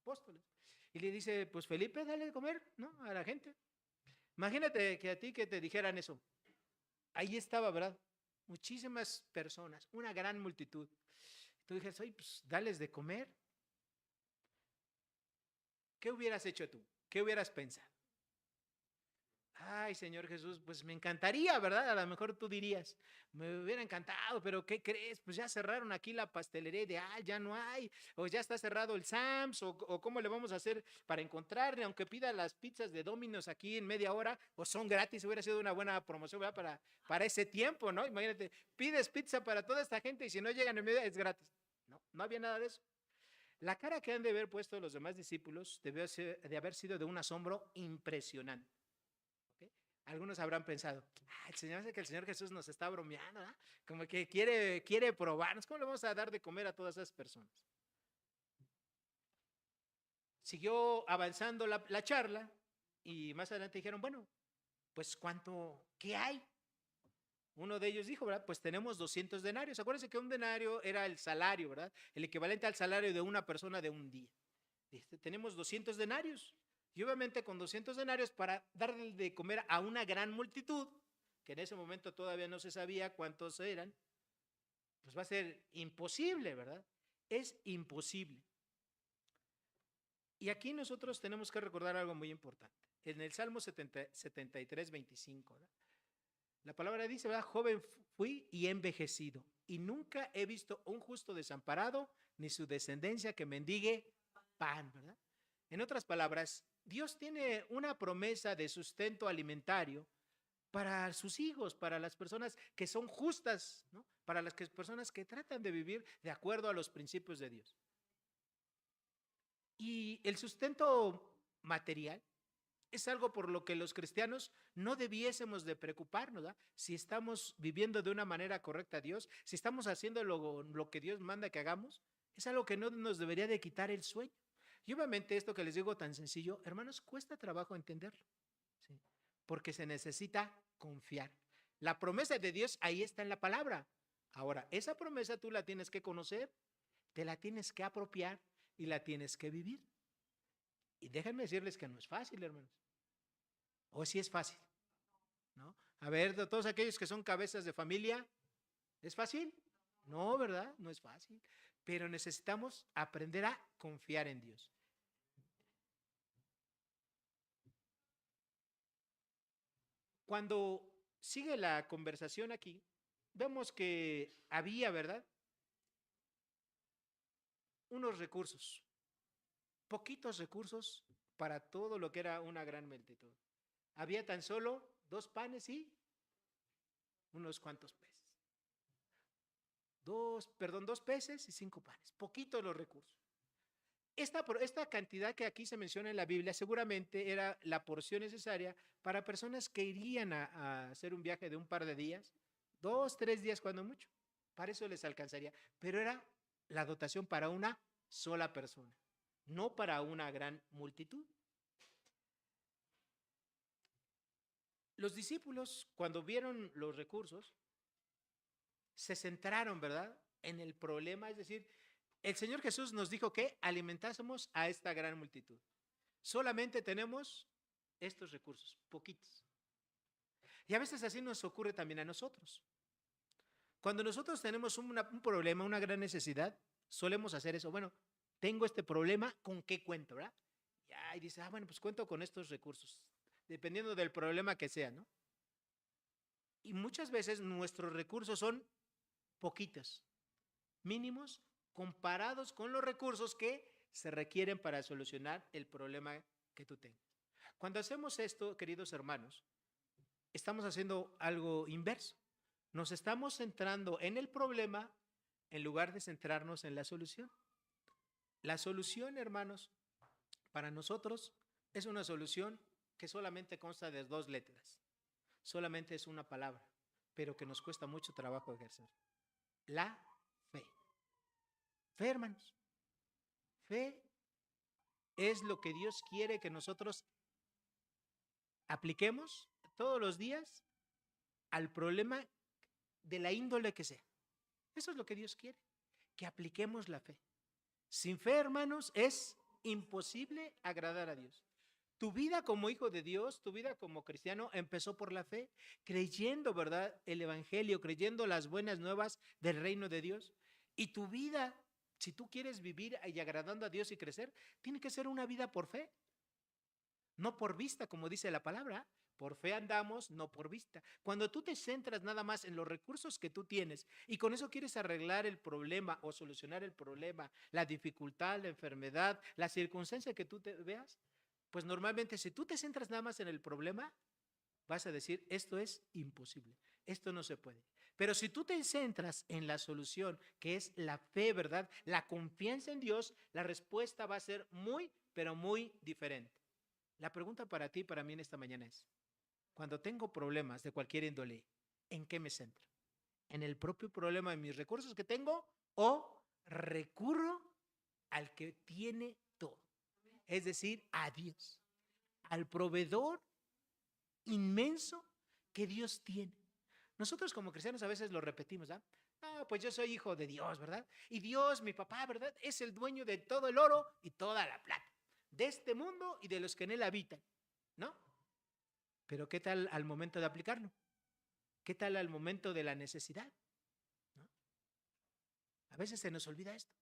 apóstoles. Y le dice, pues Felipe, dale de comer, ¿no?, a la gente. Imagínate que a ti que te dijeran eso. Ahí estaba, ¿verdad?, muchísimas personas, una gran multitud. Tú dijeras, oye, pues dales de comer. ¿Qué hubieras hecho tú? ¿Qué hubieras pensado? Ay, Señor Jesús, pues me encantaría, ¿verdad? A lo mejor tú dirías, me hubiera encantado, pero ¿qué crees? Pues ya cerraron aquí la pastelería ideal, ya no hay, o ya está cerrado el Sam's, o cómo le vamos a hacer para encontrarle, aunque pida las pizzas de Domino's aquí en media hora, o son gratis, hubiera sido una buena promoción, ¿verdad? Para ese tiempo, ¿no? Imagínate, pides pizza para toda esta gente y si no llegan en media es gratis. No, no había nada de eso. La cara que han de haber puesto los demás discípulos debió de haber sido de un asombro impresionante. ¿Okay? Algunos habrán pensado, el Señor hace que el Señor Jesús nos está bromeando, ¿eh? Como que quiere probarnos. ¿Cómo le vamos a dar de comer a todas esas personas? Siguió avanzando la charla y más adelante dijeron, bueno, pues ¿qué hay? Uno de ellos dijo, ¿verdad? Pues tenemos 200 denarios. Acuérdense que un denario era el salario, ¿verdad? El equivalente al salario de una persona de un día. Tenemos 200 denarios. Y obviamente con 200 denarios para darle de comer a una gran multitud, que en ese momento todavía no se sabía cuántos eran, pues va a ser imposible, ¿verdad? Es imposible. Y aquí nosotros tenemos que recordar algo muy importante. En el Salmo 73, 25, ¿verdad? La palabra dice, ¿verdad? Joven fui y envejecido, y nunca he visto un justo desamparado, ni su descendencia que mendigue pan, ¿verdad? En otras palabras, Dios tiene una promesa de sustento alimentario para sus hijos, para las personas que son justas, ¿no? Para las personas que tratan de vivir de acuerdo a los principios de Dios. Y el sustento material es algo por lo que los cristianos no debiésemos de preocuparnos, ¿verdad? Si estamos viviendo de una manera correcta a Dios, si estamos haciendo lo que Dios manda que hagamos, es algo que no nos debería de quitar el sueño. Y obviamente esto que les digo tan sencillo, hermanos, cuesta trabajo entenderlo, ¿sí? Porque se necesita confiar. La promesa de Dios ahí está en la palabra. Ahora, esa promesa tú la tienes que conocer, te la tienes que apropiar y la tienes que vivir. Y déjenme decirles que no es fácil, hermanos. O sí es fácil, ¿no? A ver, de todos aquellos que son cabezas de familia, ¿es fácil? No, ¿verdad? No es fácil. Pero necesitamos aprender a confiar en Dios. Cuando sigue la conversación aquí, vemos que había, ¿verdad? Unos recursos, poquitos recursos para todo lo que era una gran multitud. Había tan solo 2 panes y unos cuantos peces. 2 peces y 5 panes. Poquitos los recursos. Esta cantidad que aquí se menciona en la Biblia seguramente era la porción necesaria para personas que irían a hacer un viaje de un par de días, 2, 3 días cuando mucho. Para eso les alcanzaría. Pero era la dotación para una sola persona, no para una gran multitud. Los discípulos, cuando vieron los recursos, se centraron, ¿verdad?, en el problema, es decir, el Señor Jesús nos dijo que alimentásemos a esta gran multitud. Solamente tenemos estos recursos, poquitos. Y a veces así nos ocurre también a nosotros. Cuando nosotros tenemos un problema, una gran necesidad, solemos hacer eso. Bueno, tengo este problema, ¿con qué cuento, verdad? Y dice, bueno, pues cuento con estos recursos, dependiendo del problema que sea, ¿no? Y muchas veces nuestros recursos son poquitos, mínimos, comparados con los recursos que se requieren para solucionar el problema que tú tengas. Cuando hacemos esto, queridos hermanos, estamos haciendo algo inverso. Nos estamos centrando en el problema en lugar de centrarnos en la solución. La solución, hermanos, para nosotros es una solución que solamente consta de 2 letras. Solamente es una palabra, pero que nos cuesta mucho trabajo ejercer. La fe. Fe, hermanos. Fe es lo que Dios quiere que nosotros apliquemos todos los días al problema de la índole que sea. Eso es lo que Dios quiere, que apliquemos la fe. Sin fe, hermanos, es imposible agradar a Dios. Tu vida como hijo de Dios, tu vida como cristiano empezó por la fe, creyendo, ¿verdad?, el evangelio, creyendo las buenas nuevas del reino de Dios. Y tu vida, si tú quieres vivir y agradando a Dios y crecer, tiene que ser una vida por fe. no por vista, como dice la palabra. Por fe andamos, no por vista. Cuando tú te centras nada más en los recursos que tú tienes y con eso quieres arreglar el problema o solucionar el problema, la dificultad, la enfermedad, la circunstancia que tú te veas, pues normalmente si tú te centras nada más en el problema, vas a decir, esto es imposible, esto no se puede. Pero si tú te centras en la solución, que es la fe, ¿verdad? La confianza en Dios, la respuesta va a ser muy, pero muy diferente. La pregunta para ti y para mí en esta mañana es, cuando tengo problemas de cualquier índole, ¿en qué me centro? ¿En el propio problema de mis recursos que tengo o recurro al que tiene todo? Es decir, a Dios, al proveedor inmenso que Dios tiene. Nosotros como cristianos a veces lo repetimos, ¿ah? No, pues yo soy hijo de Dios, ¿verdad? Y Dios, mi papá, ¿verdad? Es el dueño de todo el oro y toda la plata, de este mundo y de los que en él habitan, ¿no? Pero ¿qué tal al momento de aplicarlo? ¿Qué tal al momento de la necesidad? ¿No? A veces se nos olvida esto.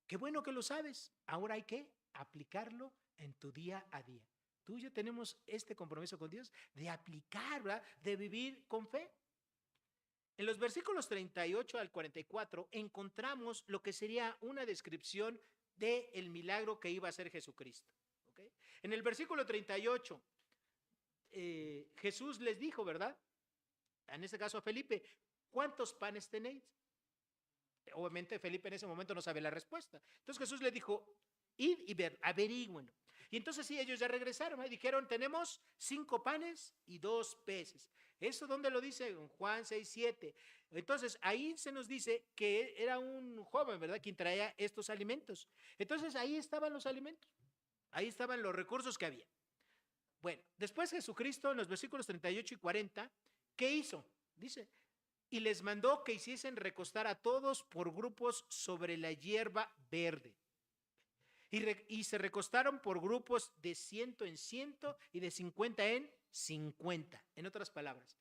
Qué bueno que lo sabes. Ahora hay que aplicarlo en tu día a día. Tú y yo tenemos este compromiso con Dios de aplicar, ¿verdad? De vivir con fe. En los versículos 38 al 44 encontramos lo que sería una descripción del milagro que iba a hacer Jesucristo. ¿Okay? En el versículo 38, Jesús les dijo, ¿verdad? En este caso a Felipe, ¿cuántos panes tenéis? Obviamente Felipe en ese momento no sabe la respuesta. Entonces Jesús le dijo, id y ver, averígüenlo. Y entonces sí, ellos ya regresaron y dijeron, tenemos 5 panes y 2 peces. ¿Eso dónde lo dice? En Juan 6:7. Entonces ahí se nos dice que era un joven, ¿verdad? Quien traía estos alimentos. Entonces ahí estaban los alimentos. Ahí estaban los recursos que había. Bueno, después Jesucristo en los versículos 38 y 40, ¿qué hizo? Dice, y les mandó que hiciesen recostar a todos por grupos sobre la hierba verde. Y se recostaron por grupos de 100 en 100 y de 50 en 50. En otras palabras,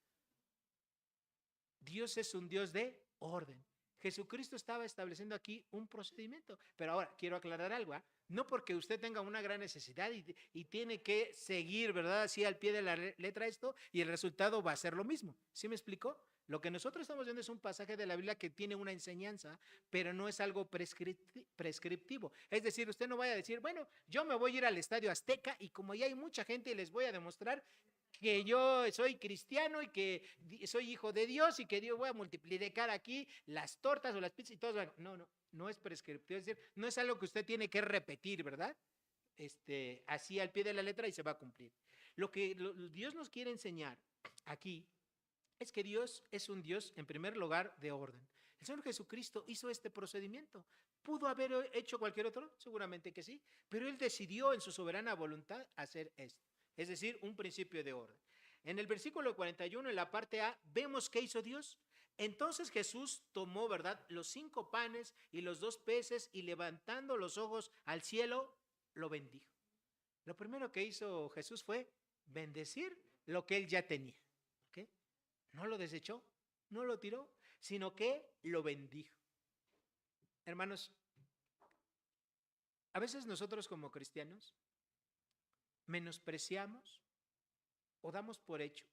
Dios es un Dios de orden. Jesucristo estaba estableciendo aquí un procedimiento. Pero ahora quiero aclarar algo, ¿eh? No porque usted tenga una gran necesidad y tiene que seguir, ¿verdad? Así al pie de la letra esto y el resultado va a ser lo mismo. ¿Sí me explicó? Lo que nosotros estamos viendo es un pasaje de la Biblia que tiene una enseñanza, pero no es algo prescriptivo. Es decir, usted no vaya a decir, bueno, yo me voy a ir al Estadio Azteca y como ya hay mucha gente les voy a demostrar que yo soy cristiano y que soy hijo de Dios y que Dios voy a multiplicar aquí las tortas o las pizzas y todo. No es prescriptivo, es decir, no es algo que usted tiene que repetir, ¿verdad? Así al pie de la letra y se va a cumplir. Lo que Dios nos quiere enseñar aquí es que Dios es un Dios, en primer lugar, de orden. El Señor Jesucristo hizo este procedimiento. ¿Pudo haber hecho cualquier otro? Seguramente que sí, pero Él decidió en su soberana voluntad hacer esto, es decir, un principio de orden. En el versículo 41, en la parte A, vemos qué hizo Dios. Entonces Jesús tomó, ¿verdad?, los 5 panes y los 2 peces y levantando los ojos al cielo, lo bendijo. Lo primero que hizo Jesús fue bendecir lo que Él ya tenía. ¿Okay? No lo desechó, no lo tiró, sino que lo bendijo. Hermanos, a veces nosotros como cristianos menospreciamos o damos por hecho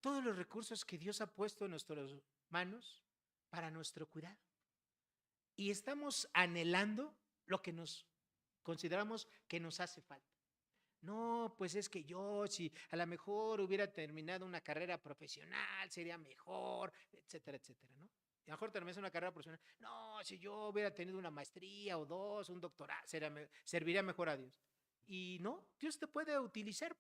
todos los recursos que Dios ha puesto en nuestras manos para nuestro cuidado. Y estamos anhelando lo que nos consideramos que nos hace falta. No, pues es que yo, si a lo mejor hubiera terminado una carrera profesional, sería mejor, etcétera, etcétera, ¿no? Y a lo mejor terminas una carrera profesional, no, si yo hubiera tenido una maestría o 2, un doctorado, serviría mejor a Dios. Y no, Dios te puede utilizar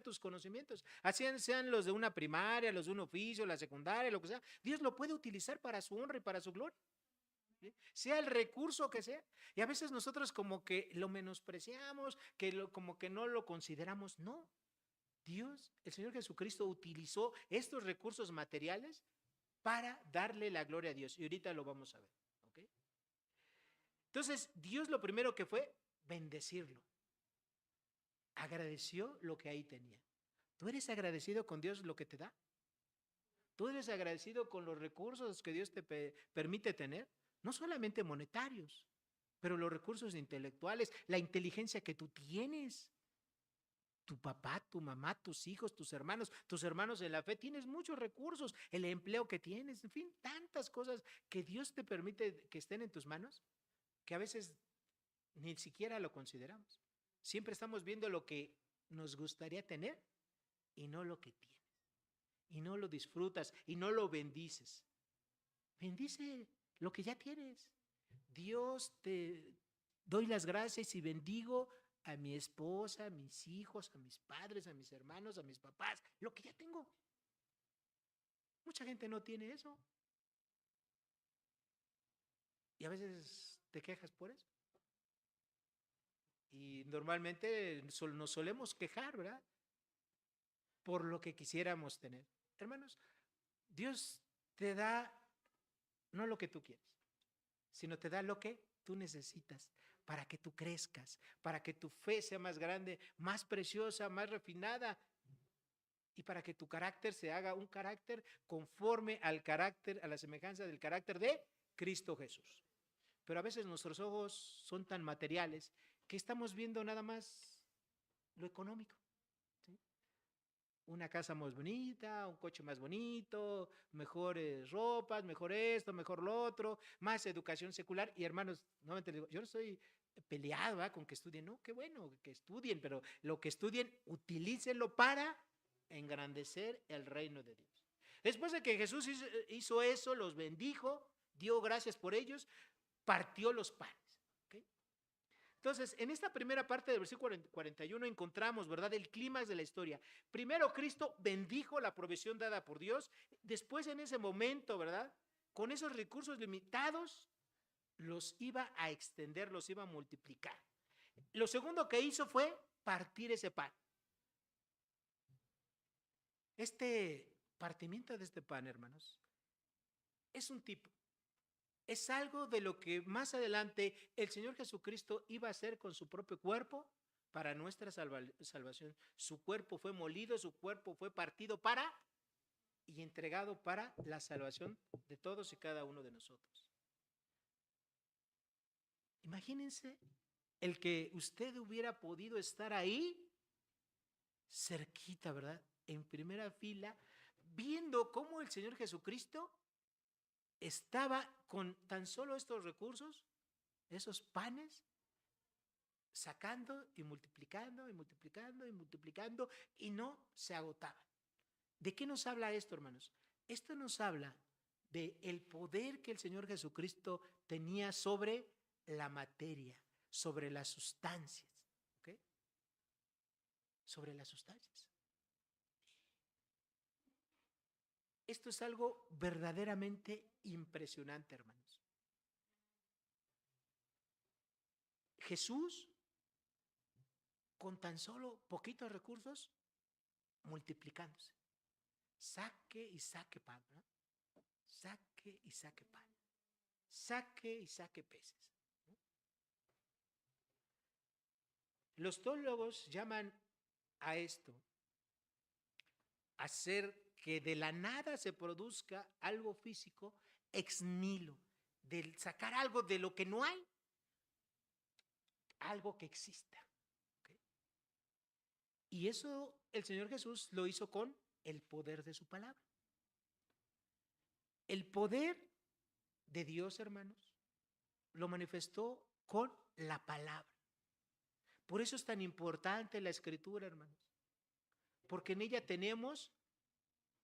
tus conocimientos, así sean los de una primaria, los de un oficio, la secundaria, lo que sea. Dios lo puede utilizar para su honra y para su gloria. Sea el recurso que sea. Y a veces nosotros como que lo menospreciamos, como que no lo consideramos. No, Dios, el Señor Jesucristo utilizó estos recursos materiales para darle la gloria a Dios. Y ahorita lo vamos a ver. ¿Okay? Entonces, Dios lo primero que fue bendecirlo. Agradeció lo que ahí tenía. ¿Tú eres agradecido con Dios lo que te da? ¿Tú eres agradecido con los recursos que Dios te permite tener? No solamente monetarios, pero los recursos intelectuales, la inteligencia que tú tienes. tu papá, tu mamá, tus hijos, tus hermanos en la fe, tienes muchos recursos, el empleo que tienes, en fin, tantas cosas que Dios te permite que estén en tus manos, que a veces ni siquiera lo consideramos. Siempre estamos viendo lo que nos gustaría tener y no lo que tienes, y no lo disfrutas, y no lo bendices. Bendice lo que ya tienes. Dios, te doy las gracias y bendigo a mi esposa, a mis hijos, a mis padres, a mis hermanos, a mis papás, lo que ya tengo. Mucha gente no tiene eso. Y a veces te quejas por eso. Y normalmente nos solemos quejar, ¿verdad? Por lo que quisiéramos tener. Hermanos, Dios te da no lo que tú quieres, sino te da lo que tú necesitas para que tú crezcas, para que tu fe sea más grande, más preciosa, más refinada, y para que tu carácter se haga un carácter conforme al carácter, a la semejanza del carácter de Cristo Jesús. Pero a veces nuestros ojos son tan materiales que estamos viendo nada más lo económico. ¿Sí? Una casa más bonita, un coche más bonito, mejores ropas, mejor esto, mejor lo otro, más educación secular. Y hermanos, nuevamente les digo, yo no estoy peleado con que estudien, no, qué bueno que estudien, pero lo que estudien, utilícenlo para engrandecer el reino de Dios. Después de que Jesús hizo eso, los bendijo, dio gracias por ellos, partió los panes. ¿Okay? Entonces, en esta primera parte del versículo 41 encontramos, ¿verdad?, el clímax de la historia. Primero, Cristo bendijo la provisión dada por Dios. Después, en ese momento, ¿verdad?, con esos recursos limitados, los iba a extender, los iba a multiplicar. Lo segundo que hizo fue partir ese pan. Este partimiento de este pan, hermanos, es un tipo. Es algo de lo que más adelante el Señor Jesucristo iba a hacer con su propio cuerpo para nuestra salvación. Su cuerpo fue molido, su cuerpo fue partido para y entregado para la salvación de todos y cada uno de nosotros. Imagínense el que usted hubiera podido estar ahí, cerquita, ¿verdad?, en primera fila, viendo cómo el Señor Jesucristo estaba con tan solo estos recursos, esos panes, sacando y multiplicando y multiplicando y multiplicando, y no se agotaban. ¿De qué nos habla esto, hermanos? Esto nos habla de el poder que el Señor Jesucristo tenía sobre la materia, sobre las sustancias, ¿ok? Sobre las sustancias. Esto es algo verdaderamente impresionante, hermanos. Jesús, con tan solo poquitos recursos, multiplicándose. Saque y saque pan, ¿no? Saque y saque pan. Saque y saque peces, ¿no? Los teólogos llaman a esto hacer que de la nada se produzca algo físico ex nihilo, de sacar algo de lo que no hay, algo que exista. ¿Okay? Y eso el Señor Jesús lo hizo con el poder de su palabra. El poder de Dios, hermanos, lo manifestó con la palabra. Por eso es tan importante la escritura, hermanos, porque en ella tenemos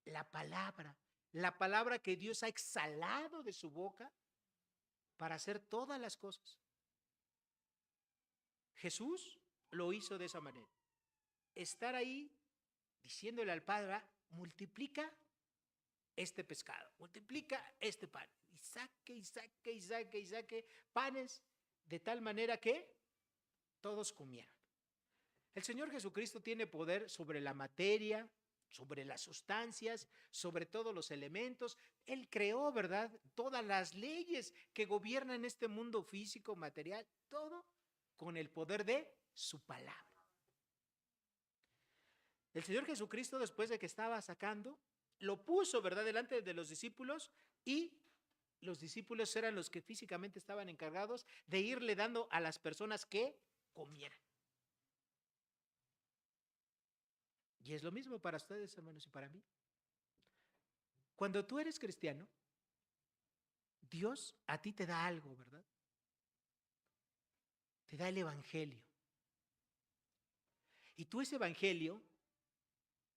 la palabra que Dios ha exhalado de su boca para hacer todas las cosas. Jesús lo hizo de esa manera. Estar ahí diciéndole al Padre, multiplica este pescado, multiplica este pan, y saque, y saque, y saque, y saque panes de tal manera que todos comieran. El Señor Jesucristo tiene poder sobre la materia, sobre las sustancias, sobre todos los elementos. Él creó, ¿verdad?, todas las leyes que gobiernan este mundo físico, material, todo con el poder de su palabra. El Señor Jesucristo, después de que estaba sacando, lo puso, ¿verdad?, delante de los discípulos, y los discípulos eran los que físicamente estaban encargados de irle dando a las personas que comieran. Y es lo mismo para ustedes, hermanos, y para mí. Cuando tú eres cristiano, Dios a ti te da algo, ¿verdad? Te da el evangelio. Y tú ese evangelio,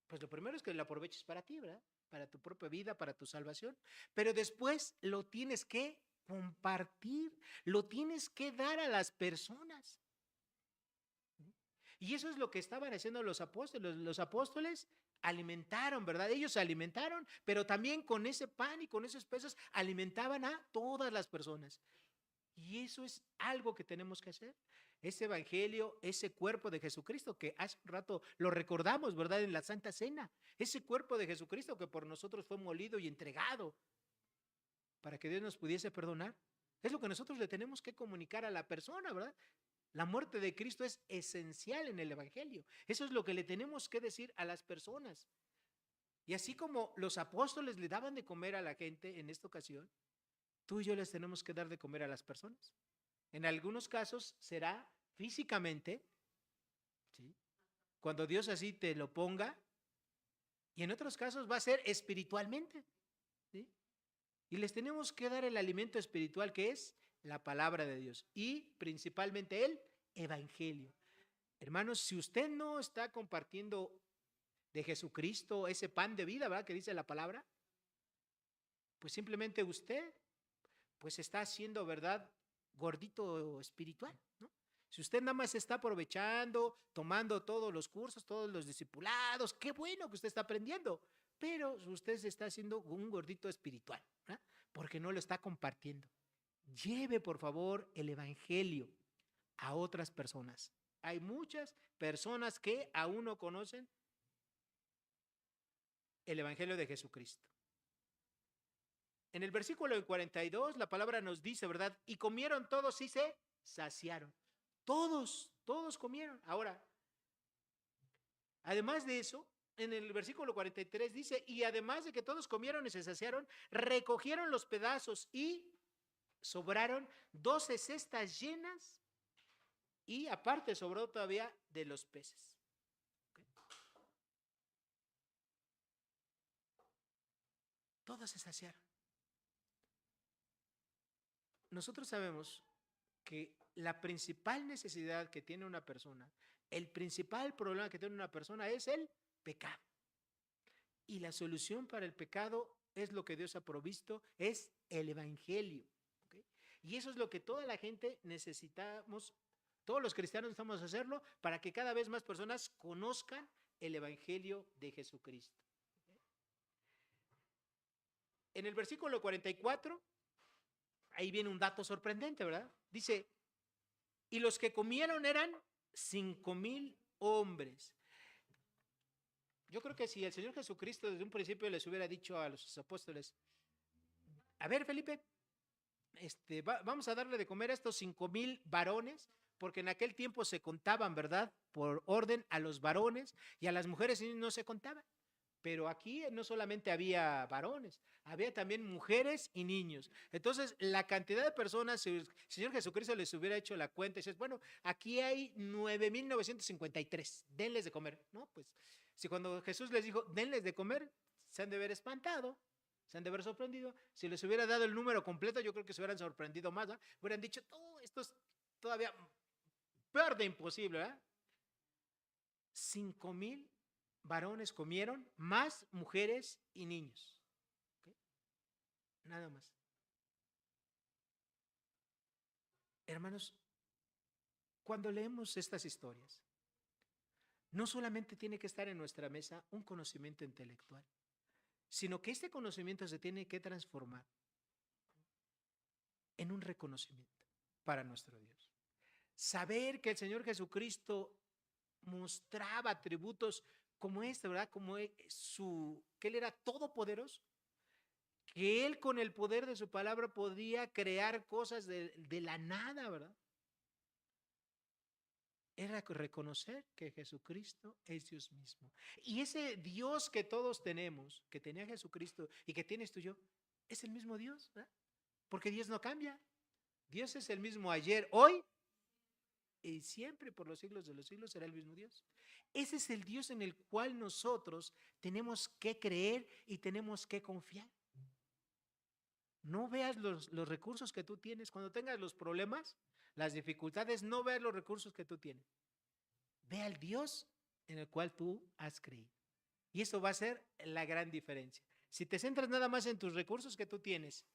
pues lo primero es que lo aproveches para ti, ¿verdad? Para tu propia vida, para tu salvación. Pero después lo tienes que compartir, lo tienes que dar a las personas. Y eso es lo que estaban haciendo los apóstoles. Los apóstoles alimentaron, ¿verdad? Ellos se alimentaron, pero también con ese pan y con esos peces alimentaban a todas las personas. Y eso es algo que tenemos que hacer. Ese evangelio, ese cuerpo de Jesucristo que hace un rato lo recordamos, ¿verdad? En la Santa Cena. Ese cuerpo de Jesucristo que por nosotros fue molido y entregado para que Dios nos pudiese perdonar. Es lo que nosotros le tenemos que comunicar a la persona, ¿verdad? La muerte de Cristo es esencial en el evangelio. Eso es lo que le tenemos que decir a las personas. Y así como los apóstoles le daban de comer a la gente en esta ocasión, tú y yo les tenemos que dar de comer a las personas. En algunos casos será físicamente, ¿sí? Cuando Dios así te lo ponga, y en otros casos va a ser espiritualmente, ¿sí? Y les tenemos que dar el alimento espiritual que es la palabra de Dios y principalmente el evangelio. Hermanos, si usted no está compartiendo de Jesucristo ese pan de vida, ¿verdad? Que dice la palabra, pues simplemente usted pues está haciendo, ¿verdad? Gordito espiritual, ¿no? Si usted nada más está aprovechando, tomando todos los cursos, todos los discipulados, qué bueno que usted está aprendiendo, pero usted se está haciendo un gordito espiritual, ¿verdad? Porque no lo está compartiendo. Lleve, por favor, el evangelio a otras personas. Hay muchas personas que aún no conocen el evangelio de Jesucristo. En el versículo 42, la palabra nos dice, ¿verdad? Y comieron todos y se saciaron. Todos comieron. Ahora, además de eso, en el versículo 43 dice, y además de que todos comieron y se saciaron, recogieron los pedazos y sobraron 12 cestas llenas y aparte sobró todavía de los peces. ¿Okay? Todos se saciaron. Nosotros sabemos que la principal necesidad que tiene una persona, el principal problema que tiene una persona es el pecado. Y la solución para el pecado es lo que Dios ha provisto, es el evangelio. ¿Okay? Y eso es lo que toda la gente necesitamos, todos los cristianos necesitamos hacerlo para que cada vez más personas conozcan el evangelio de Jesucristo. ¿Okay? En el versículo 44, ahí viene un dato sorprendente, ¿verdad? Dice, y los que comieron eran 5,000 hombres. Yo creo que si el Señor Jesucristo desde un principio les hubiera dicho a los apóstoles, a ver, Felipe, vamos a darle de comer a estos 5,000 varones, porque en aquel tiempo se contaban, ¿verdad? Por orden a los varones y a las mujeres no se contaban. Pero aquí no solamente había varones, había también mujeres y niños. Entonces, la cantidad de personas, si el Señor Jesucristo les hubiera hecho la cuenta y dices, bueno, aquí hay 9,953, denles de comer. No, pues, si cuando Jesús les dijo, denles de comer, se han de haber espantado, se han de haber sorprendido. Si les hubiera dado el número completo, yo creo que se hubieran sorprendido más, ¿no? Hubieran dicho, oh, esto es todavía peor de imposible, ¿verdad? 5,000 varones comieron, más mujeres y niños. ¿Okay? Nada más. Hermanos, cuando leemos estas historias, no solamente tiene que estar en nuestra mesa un conocimiento intelectual, sino que este conocimiento se tiene que transformar en un reconocimiento para nuestro Dios. Saber que el Señor Jesucristo mostraba atributos como este, ¿verdad? Como que Él era todopoderoso, que Él con el poder de su palabra podía crear cosas de la nada, ¿verdad? Era reconocer que Jesucristo es Dios mismo. Y ese Dios que todos tenemos, que tenía Jesucristo y que tienes tú y yo, es el mismo Dios, ¿verdad? Porque Dios no cambia. Dios es el mismo ayer, hoy y siempre por los siglos de los siglos será el mismo Dios. Ese es el Dios en el cual nosotros tenemos que creer y tenemos que confiar. No veas los recursos que tú tienes. Cuando tengas los problemas, las dificultades, no veas los recursos que tú tienes. Ve al Dios en el cual tú has creído. Y eso va a ser la gran diferencia. Si te centras nada más en tus recursos que tú tienes,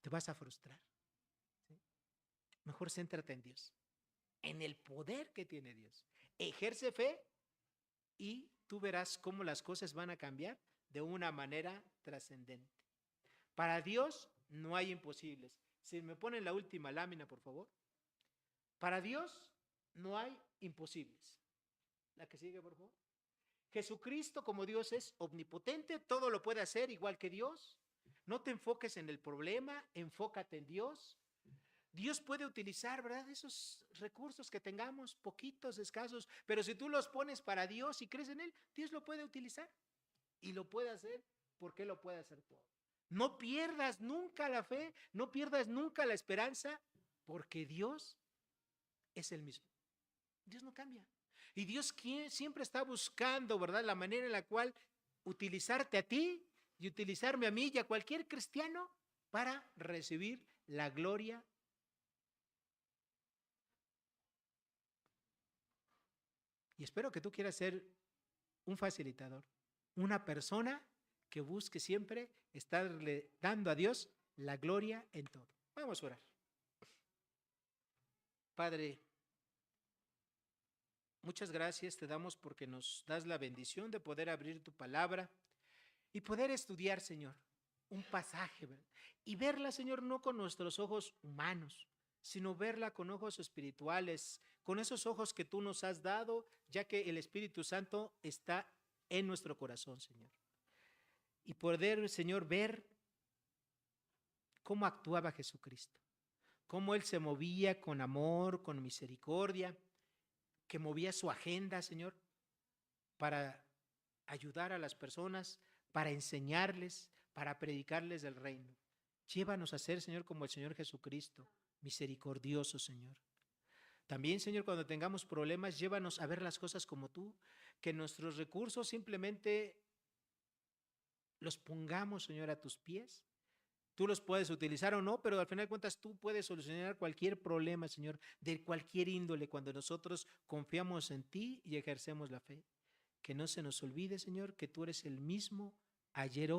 te vas a frustrar. ¿Sí? Mejor céntrate en Dios, en el poder que tiene Dios. Ejerce fe y tú verás cómo las cosas van a cambiar de una manera trascendente. Para Dios no hay imposibles. Si me ponen la última lámina, por favor. Para Dios no hay imposibles. La que sigue, por favor. Jesucristo, como Dios, es omnipotente, todo lo puede hacer igual que Dios. No te enfoques en el problema, enfócate en Dios. Dios puede utilizar, ¿verdad?, esos recursos que tengamos, poquitos, escasos, pero si tú los pones para Dios y crees en Él, Dios lo puede utilizar y lo puede hacer porque Él lo puede hacer todo. No pierdas nunca la fe, no pierdas nunca la esperanza, porque Dios es el mismo. Dios no cambia. Y Dios siempre está buscando, ¿verdad?, la manera en la cual utilizarte a ti y utilizarme a mí y a cualquier cristiano para recibir la gloria. Y espero que tú quieras ser un facilitador, una persona que busque siempre estarle dando a Dios la gloria en todo. Vamos a orar. Padre, muchas gracias te damos porque nos das la bendición de poder abrir tu palabra y poder estudiar, Señor, un pasaje, ¿verdad?, y verla, Señor, no con nuestros ojos humanos, sino verla con ojos espirituales, con esos ojos que tú nos has dado, ya que el Espíritu Santo está en nuestro corazón, Señor. Y poder, Señor, ver cómo actuaba Jesucristo, cómo Él se movía con amor, con misericordia, que movía su agenda, Señor, para ayudar a las personas, para enseñarles, para predicarles del reino. Llévanos a ser, Señor, como el Señor Jesucristo, misericordioso, Señor. También, Señor, cuando tengamos problemas, llévanos a ver las cosas como tú, que nuestros recursos simplemente los pongamos, Señor, a tus pies. Tú los puedes utilizar o no, pero al final de cuentas tú puedes solucionar cualquier problema, Señor, de cualquier índole, cuando nosotros confiamos en ti y ejercemos la fe. Que no se nos olvide, Señor, que tú eres el mismo ayer,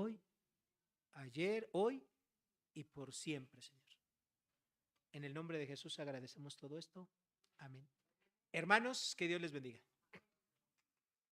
hoy y por siempre, Señor. En el nombre de Jesús agradecemos todo esto. Amén. Hermanos, que Dios les bendiga.